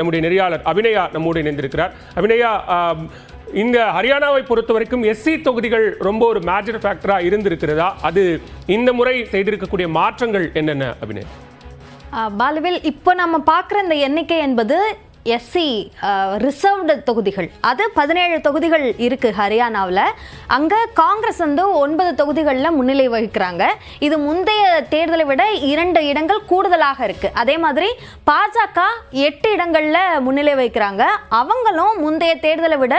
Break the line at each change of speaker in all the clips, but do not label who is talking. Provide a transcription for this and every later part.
நம்முடைய நெறியாளர் அபிநயா நம்மோடு இணைந்திருக்கிறார். அபிநயா, இந்த ஹரியானாவை பொறுத்த வரைக்கும் எஸ்சி தொகுதிகள் ரொம்ப ஒரு மேஜர் ஃபேக்டரா இருந்திருக்கிறதா? அது இந்த முறை செய்திருக்கக்கூடிய மாற்றங்கள் என்னென்ன அபிநயா?
பாலுவேல், இப்போ நம்ம பார்க்குற இந்த எண்ணிக்கை என்பது எஸ்சி ரிசர்வ்டு தொகுதிகள். அது 17 தொகுதிகள் இருக்குது ஹரியானாவில். அங்கே காங்கிரஸ் வந்து 9 தொகுதிகளில் முன்னிலை வகிக்கிறாங்க. இது முந்தைய தேர்தலை விட 2 இடங்கள் கூடுதலாக இருக்குது. அதே மாதிரி பாஜக 8 இடங்களில் முன்னிலை வகிக்கிறாங்க. அவங்களும் முந்தைய தேர்தலை விட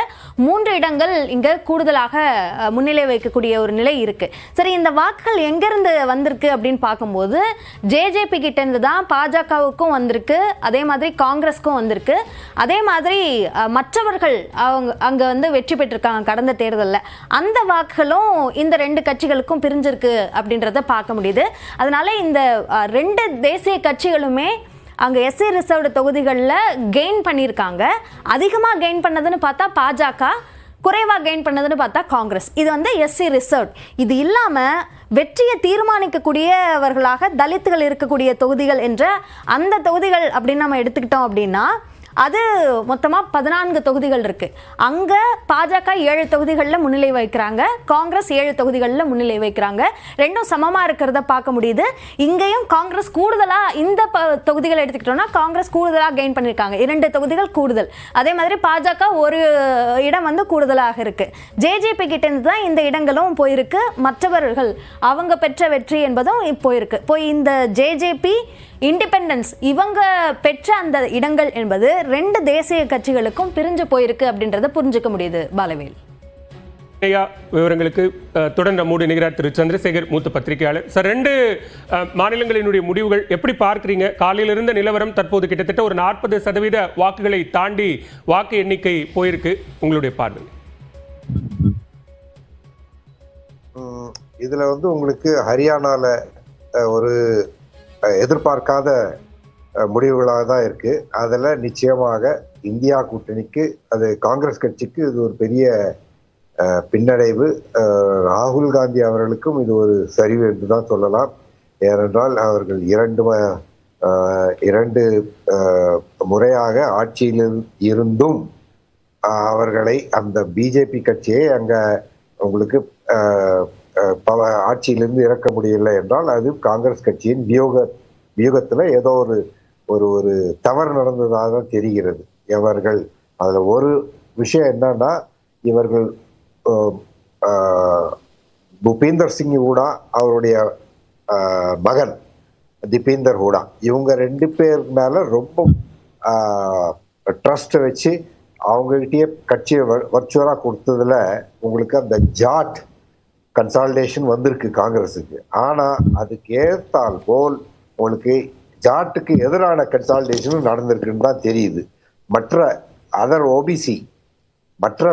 3 இடங்கள் இங்கே கூடுதலாக முன்னிலை வைக்கக்கூடிய ஒரு நிலை இருக்குது. சரி, இந்த வாக்குகள் எங்கேருந்து வந்திருக்கு அப்படின்னு பார்க்கும்போது ஜேஜேபி கிட்டேருந்து தான் பாஜகவுக்கும் வந்திருக்கு, அதே மாதிரி காங்கிரஸுக்கும் வந்திருக்கு. அதே மாதிரி மற்றவர்கள் அங்க வந்து வெற்றி பெற்றிருக்காங்க கடந்த தேர்தலில். அந்த வாக்குகளும் இந்த 2 கட்சிகளுக்கும் பிரிஞ்சிருக்கு அப்படின்றத பார்க்க முடியுது. அதனால இந்த 2 தேசிய கட்சிகளுமே அங்கே எஸ்சி ரிசர்வ்டு தொகுதிகளில் கெயின் பண்ணியிருக்காங்க. அதிகமாக கெயின் பண்ணதுன்னு பார்த்தா பாஜக, குறைவாக கெயின் பண்ணதுன்னு பார்த்தா காங்கிரஸ். இது வந்து எஸ்சி ரிசர்வ். இது இல்லாமல் வெற்றியை தீர்மானிக்கக்கூடியவர்களாக தலித்துகள் இருக்கக்கூடிய தொகுதிகள் என்ற அந்த தொகுதிகள் அப்படின்னு நம்ம எடுத்துக்கிட்டோம் அப்படின்னா அது மொத்தமாக 14 தொகுதிகள் இருக்குது. அங்கே பாஜக 7 தொகுதிகளில் முன்னிலை வைக்கிறாங்க, காங்கிரஸ் 7 தொகுதிகளில் முன்னிலை வைக்கிறாங்க. ரெண்டும் சமமாக இருக்கிறத பார்க்க முடியுது. இங்கேயும் காங்கிரஸ் கூடுதலாக இந்த தொகுதிகளை எடுத்துக்கிட்டோம்னா காங்கிரஸ் கூடுதலாக கெயின் பண்ணியிருக்காங்க, 2 தொகுதிகள் கூடுதல். அதே மாதிரி பாஜக ஒரு இடம் வந்து கூடுதலாக இருக்குது. ஜேஜேபி கிட்டேருந்து தான் இந்த இடங்களும் போயிருக்கு. மற்றவர்கள் அவங்க பெற்ற வெற்றி என்பதும் போயிருக்கு. இந்த ஜேஜேபி, இண்டிபெண்டன்ஸ் இவங்க பெற்ற அந்த இடங்கள் என்பது 2 தேசிய கட்சிகளுக்கும் பிரிஞ்சு போயிருக்கு அப்படின்றத புரிஞ்சுக்க முடியுது. பாலவேல்,
விவரங்களுக்கு தொடர்ந்து மூடி நிகரார் திரு சந்திரசேகர், மூத்த பத்திரிகையாளர். சார், 2 மாநிலங்களினுடைய முடிவுகள் எப்படி பார்க்குறீங்க? காலையில் இருந்த நிலவரம் தற்போது கிட்டத்தட்ட ஒரு 40% வாக்குகளை தாண்டி வாக்கு எண்ணிக்கை போயிருக்கு. உங்களுடைய பார்வை?
இதுல வந்து உங்களுக்கு ஹரியானால ஒரு எதிர்பார்க்காத முடிவுகளாக தான் இருக்கு. அதில் நிச்சயமாக இந்தியா கூட்டணிக்கு, அது காங்கிரஸ் கட்சிக்கு இது ஒரு பெரிய பின்னடைவு. ராகுல் காந்தி அவர்களுக்கும் இது ஒரு சரிவு என்று தான் சொல்லலாம். ஏனென்றால் அவர்கள் 2 முறையாக ஆட்சியில் இருந்தும் அவர்களை, அந்த பிஜேபி கட்சியை அங்க உங்களுக்கு ஆட்சியிலிருந்து இறக்க முடியல என்றால் அது காங்கிரஸ் கட்சியின் வியூகத்துல ஏதோ ஒரு தவறு நடந்ததாக தெரிகிறது. இவர்கள் அதுல ஒரு விஷயம் என்னன்னா, இவர்கள் பூபீந்தர் சிங் ஹூடா, அவருடைய மகன் தீபேந்தர் ஹூடா, இவங்க 2 பேர் மேல ரொம்ப ட்ரஸ்ட் வச்சு அவங்ககிட்டயே கட்சியை வர்ச்சுவலா கொடுத்ததுல உங்களுக்கு அந்த ஜாட் கன்சாலிடேஷன் வந்திருக்கு காங்கிரஸுக்கு. ஆனா அதுக்கு ஏற்றால் போல் உங்களுக்கு ஜாட்டுக்கு எதிரான கன்சாலிடேஷனும் நடந்திருக்குன்னு தான் தெரியுது. மற்ற அதர் ஓபிசி, மற்ற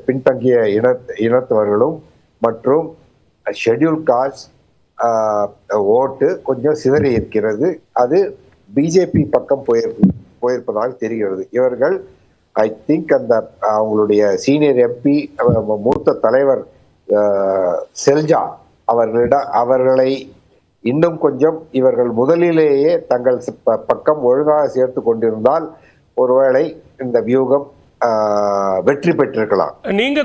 பின்தங்கிய இனத்தவர்களும் மற்றும் ஷெட்யூல் காஸ்ட் ஓட்டு கொஞ்சம் சிதறி இருக்கிறது. அது பிஜேபி பக்கம் போயிருப்பதாக தெரிகிறது. இவர்கள் ஐ திங்க் அந்த அவங்களுடைய சீனியர் எம்பி, மூத்த தலைவர் செல்ஜா அவர்களை இன்னும் கொஞ்சம் இவர்கள் முதலிலேயே தங்கள் பக்கம் ஒழுங்காக சேர்த்து கொண்டிருந்தால் ஒருவேளை இந்த வியூகம் வெற்றி பெற்றிருக்கலாம்.
நீங்க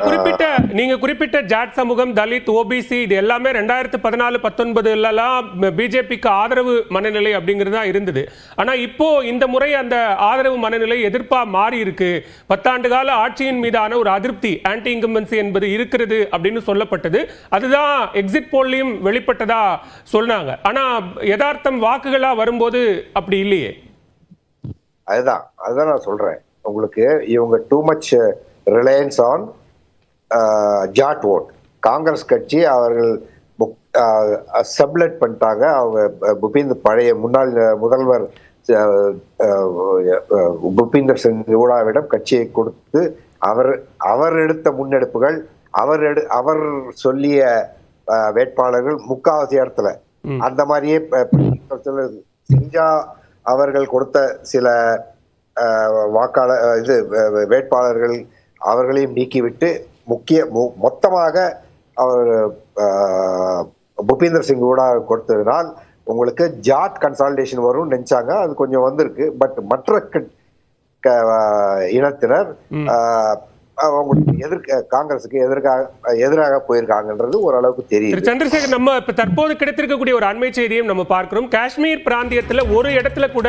குறிப்பிட்ட ஜாட் சமூகம், தலித், ஓபிசி, இது எல்லாமே 2014-19 பிஜேபிக்கு ஆதரவு மனநிலை அப்படிங்கிறதா இருந்தது. ஆனா இப்போ இந்த முறை அந்த ஆதரவு மனநிலை எதிர்ப்பா மாறி இருக்கு. 10 ஆண்டு கால ஆட்சியின் மீதான ஒரு அதிருப்தி, ஆன்டி இன்கம்பன்சி என்பது இருக்கிறது அப்படின்னு சொல்லப்பட்டது. அதுதான் எக்ஸிட் போல்லையும் வெளிப்பட்டதா சொன்னாங்க. ஆனா யதார்த்தம் வாக்குகளா வரும்போது அப்படி இல்லையே.
அதுதான் நான் சொல்றேன் உங்களுக்கு. இவங்க too much reliance on Jat vote. Congress கட்சி அவர்கள் சப்லெட் பண்ணிட்டாங்க. அவங்க பழைய முன்னாள் முதல்வர் பூபீந்தர் சிங் ஹூடாவிடம் கட்சியை கொடுத்து அவர் எடுத்த முன்னெடுப்புகள், அவர் சொல்லிய வேட்பாளர்கள் முக்காவாசி இடத்துல அந்த மாதிரியே செஞ்சா அவர்கள் கொடுத்த சில வேட்பாளர்கள் அவர்களையும் நீக்கிவிட்டு மொத்தமாக அவர் பூபீந்தர் சிங் ஹூடா கொடுத்ததினால் உங்களுக்கு ஜாட் கன்சாலிடேஷன் வரும்னு நினைச்சாங்க, அது கொஞ்சம் வந்திருக்கு. பட் மற்ற இனத்தினர் அவங்களுக்கு காங்கிரஸுக்கு எதிராக போயிருக்காங்கன்றது ஓரளவுக்கு தெரியும்.
சந்திரசேகர், நம்ம இப்ப தற்போது கிடைத்திருக்கக்கூடிய ஒரு அண்மை செய்தியும் நம்ம பார்க்கிறோம். காஷ்மீர் பிராந்தியத்தில் ஒரு இடத்துல கூட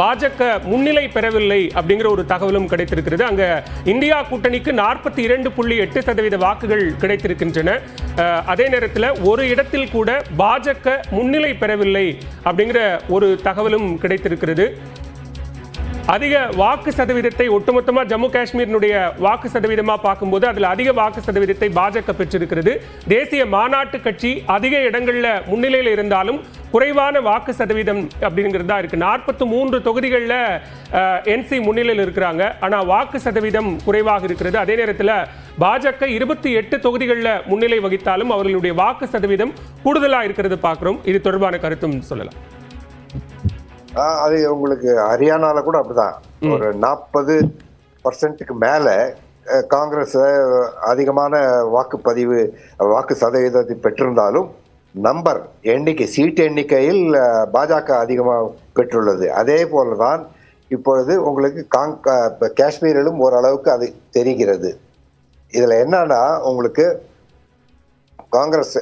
பாஜக முன்னிலை பெறவில்லை அப்படிங்கிற ஒரு தகவலும் கிடைத்திருக்கிறது. அங்க இந்தியா கூட்டணிக்கு 42.8% வாக்குகள் கிடைத்திருக்கின்றன. அதே நேரத்தில் ஒரு இடத்தில் கூட பாஜக முன்னிலை பெறவில்லை அப்படிங்கிற ஒரு தகவலும் கிடைத்திருக்கிறது. அதிக வாக்கு சதவீதத்தை ஒட்டுமொத்தமாக ஜம்மு காஷ்மீரினுடைய வாக்கு சதவீதமாக பார்க்கும்போது அதில் அதிக வாக்கு சதவீதத்தை பாஜக பெற்றிருக்கிறது. தேசிய மாநாட்டு கட்சி அதிக இடங்களில் முன்னிலையில் இருந்தாலும் குறைவான வாக்கு சதவீதம் அப்படிங்கிறது தான் இருக்கு. 43 தொகுதிகளில் என்சி முன்னிலையில் இருக்கிறாங்க, ஆனால் வாக்கு சதவீதம் குறைவாக இருக்கிறது. அதே நேரத்தில் பாஜக 28 தொகுதிகளில் முன்னிலை வகித்தாலும் அவர்களுடைய வாக்கு சதவீதம் கூடுதலாக இருக்கிறது பார்க்கிறோம். இது தொடர்பான கருத்தும் சொல்லலாம்.
அது உங்களுக்கு ஹரியானால கூட அப்படிதான். ஒரு 40% மேல காங்கிரஸ் அதிகமான வாக்கு சதவீதத்தை பெற்றிருந்தாலும் சீட் எண்ணிக்கையில் பாஜக அதிகமாக பெற்றுள்ளது. அதே போலதான் இப்பொழுது உங்களுக்கு காஷ்மீரிலும் ஓரளவுக்கு அது தெரிகிறது. இதுல என்னன்னா, உங்களுக்கு காங்கிரஸ்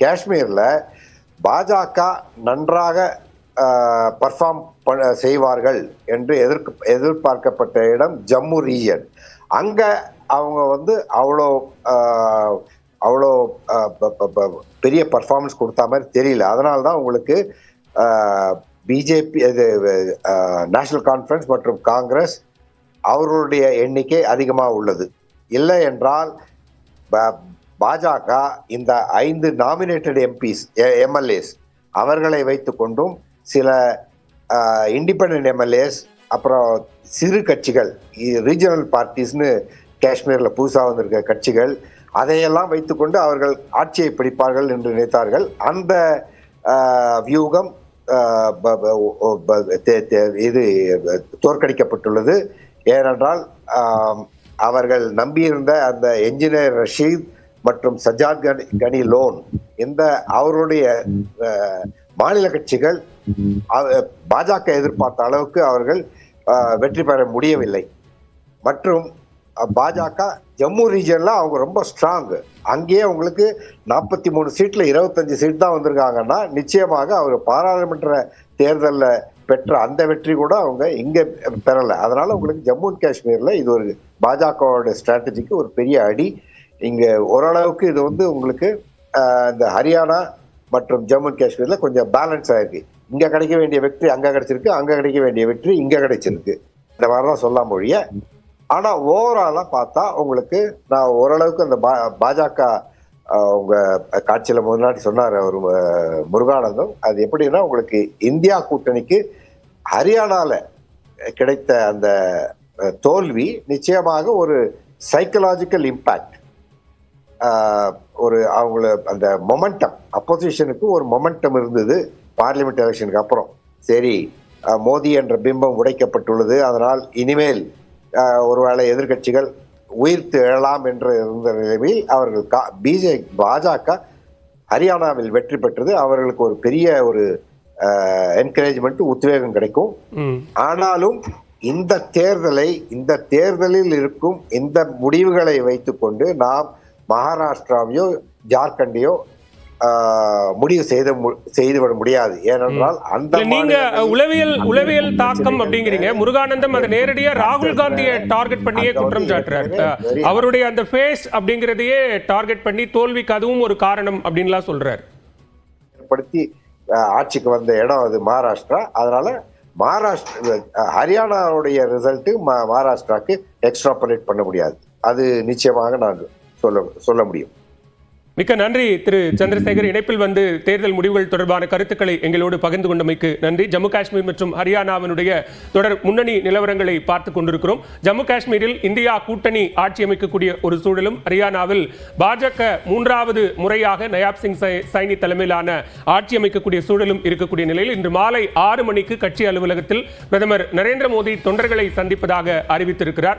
காஷ்மீர்ல பாஜக நன்றாக பர்ஃபார்ம் செய்வார்கள் என்று எதிர்பார்க்கப்பட்ட இடம் ஜம்மு ரீஜன். அங்க அவங்க அவ்வளோ பெரிய பர்ஃபார்மன்ஸ் கொடுத்த மாதிரி தெரியல. அதனால்தான் உங்களுக்கு பிஜேபி நேஷனல் கான்ஃபரன்ஸ் மற்றும் காங்கிரஸ் அவர்களுடைய எண்ணிக்கை அதிகமாக உள்ளது. இல்லை என்றால் பாஜக இந்த 5 நாமினேட்டட் எம்எல்ஏஸ் அவர்களை வைத்து கொண்டும் சில இண்டிபெண்டன்ட் எம்எல்ஏஸ், அப்புறம் சிறு கட்சிகள், ரீஜனல் பார்ட்டிஸ்னு காஷ்மீர்ல புதுசாக வந்திருக்க கட்சிகள், அதையெல்லாம் வைத்துக்கொண்டு அவர்கள் ஆட்சியை பிடிப்பார்கள் என்று நினைத்தார்கள். அந்த வியூகம் இது தோற்கடிக்கப்பட்டுள்ளது. ஏனென்றால் அவர்கள் நம்பியிருந்த அந்த என்ஜினியர் ரஷீத் மற்றும் சஜாத் கனி லோன், இந்த அவருடைய மாநில கட்சிகள் பாஜக எதிர்பார்த்த அளவுக்கு அவர்கள் வெற்றி பெற முடியவில்லை. மற்றும் பாஜக ஜம்மு ரீஜன்ல அவங்க ரொம்ப ஸ்ட்ராங். அங்கேயே உங்களுக்கு 43 சீட்ல 25 சீட் தான் வந்திருக்காங்கன்னா, நிச்சயமாக அவர் பாராளுமன்ற தேர்தலில் பெற்ற அந்த வெற்றி கூட அவங்க இங்க பெறல. அதனால உங்களுக்கு ஜம்மு அண்ட் காஷ்மீர்ல இது ஒரு பாஜகவோட ஸ்ட்ராட்டஜிக்கு ஒரு பெரிய அடி. இங்க ஓரளவுக்கு இது உங்களுக்கு இந்த ஹரியானா மற்றும் ஜம்மு அண்ட் காஷ்மீர்ல கொஞ்சம் பேலன்ஸ் ஆயிருக்கு. இங்க கிடைக்க வேண்டிய வெற்றி அங்க கிடைச்சிருக்கு, அங்க கிடைக்க வேண்டிய வெற்றி இங்க கிடைச்சிருக்கு. இந்த மாதிரிதான் சொல்லலாம் மொழிய. ஆனா ஓவராலா பார்த்தா உங்களுக்கு நான் ஓரளவுக்கு அந்த பாஜக உங்க காட்சியில முன்னாடி சொன்னார் அவர் முருகானந்தம், அது எப்படின்னா உங்களுக்கு இந்தியா கூட்டணிக்கு ஹரியானால கிடைத்த அந்த தோல்வி நிச்சயமாக ஒரு சைக்கலாஜிக்கல் இம்பாக்ட், ஒரு அவங்கள அந்த மொமெண்டம், அப்போசிஷனுக்கு ஒரு மொமெண்டம் இருந்தது பார்லிமெண்ட் எலெக்ஷனுக்கு அப்புறம். சரி, மோடி என்ற பிம்பம் உடைக்கப்பட்டுள்ளது, அதனால் இனிமேல் ஒருவேளை எதிர்கட்சிகள் உயிர்த்து எழலாம் என்று இருந்த நிலைமையில் அவர்கள் பாஜக ஹரியானாவில் வெற்றி பெற்றது. அவர்களுக்கு ஒரு பெரிய ஒரு என்கரேஜ்மெண்ட், உத்வேகம் கிடைக்கும். ஆனாலும் இந்த தேர்தலில் இருக்கும் இந்த முடிவுகளை வைத்துக்கொண்டு நாம் மகாராஷ்டிராவையோ ஜார்க்கண்டையோ முடிவு செய்துவிட முடியாது. ஏனென்றால் அந்த
நீங்க உளவியல் தாக்கம் அப்படிங்கிறீங்க. முருகானந்தம் அதை நேரடியா ராகுல் காந்தியை டார்கெட் பண்ணியே குற்றம் சாட்டுறாரு. அவருடைய அந்த ஃபேஸ் அப்படிங்கறதையே டார்கெட் பண்ணி தோல்விக்கு அதுவும் ஒரு காரணம் அப்படின்லாம் சொல்றாரு.
ஏற்படுத்தி ஆட்சிக்கு வந்த இடம் அது மகாராஷ்டிரா. அதனால ஹரியானாவுடைய ரிசல்ட் மகாராஷ்டிராக்கு எக்ஸ்ட்ராபோலேட் பண்ண முடியாது. அது நிச்சயமாக நான் சொல்ல முடியும்.
மிக்க நன்றி திரு சந்திரசேகர். இணைப்பில் வந்து தேர்தல் முடிவுகள் தொடர்பான கருத்துக்களை எங்களோடு பகிர்ந்து கொண்டமைக்கு நன்றி. ஜம்மு காஷ்மீர் மற்றும் ஹரியானாவினுடைய தொடர் முன்னணி நிலவரங்களை பார்த்துக் கொண்டிருக்கிறோம். ஜம்மு காஷ்மீரில் இந்தியா கூட்டணி ஆட்சி அமைக்கக்கூடிய ஒரு சூழலும், ஹரியானாவில் பாஜக 3வது முறையாக நயாப் சிங் சைனி தலைமையிலான ஆட்சி அமைக்கக்கூடிய சூழலும் இருக்கக்கூடிய நிலையில் இன்று மாலை 6 மணிக்கு கட்சி அலுவலகத்தில் பிரதமர் நரேந்திர மோடி தொண்டர்களை சந்திப்பதாக அறிவித்திருக்கிறார்.